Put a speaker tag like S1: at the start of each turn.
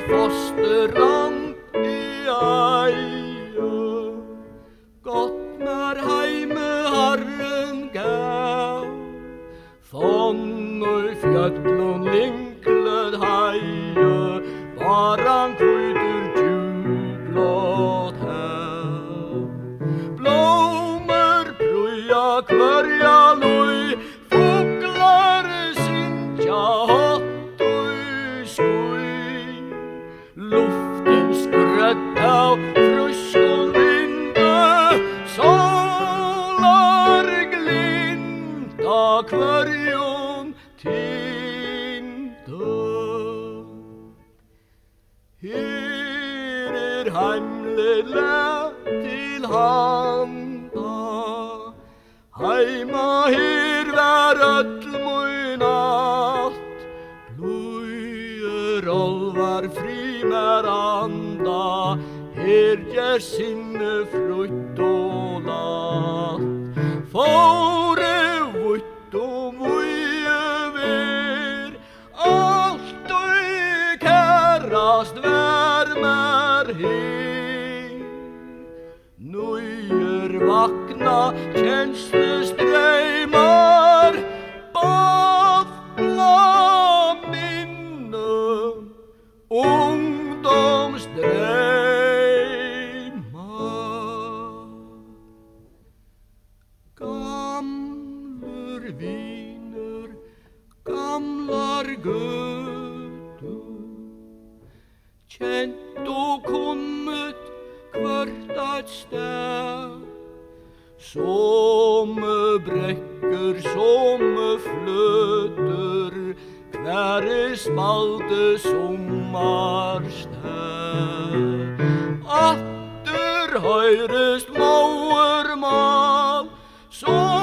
S1: foster langt i eie. Godt när heime Herren gav, fann og fjøtlun linkled heie, var han kvitur djupblått hav. Blommer pruja kvörja lui, fuglar syntja hatt og skui. Luften skrøtt av fruskel vinde, solar glinta kvörjon tinte. Her heimled læt til handa, heima her var öll mun natt. Bløyer olvar frimær anda, her gjer sinne frutt og latt. Fåre vutt og mye ver, alt og kærast värmer her. Nøyer vakna kjenslestrøymar, bafla minne, ungdomsdreymar. Gamlur viner, gamlar gøtur, kjent og kunnet hvert eit stað. Somme brekker, somme fløter, hver spalte sommarstad. Atter høyrest mauer mal, som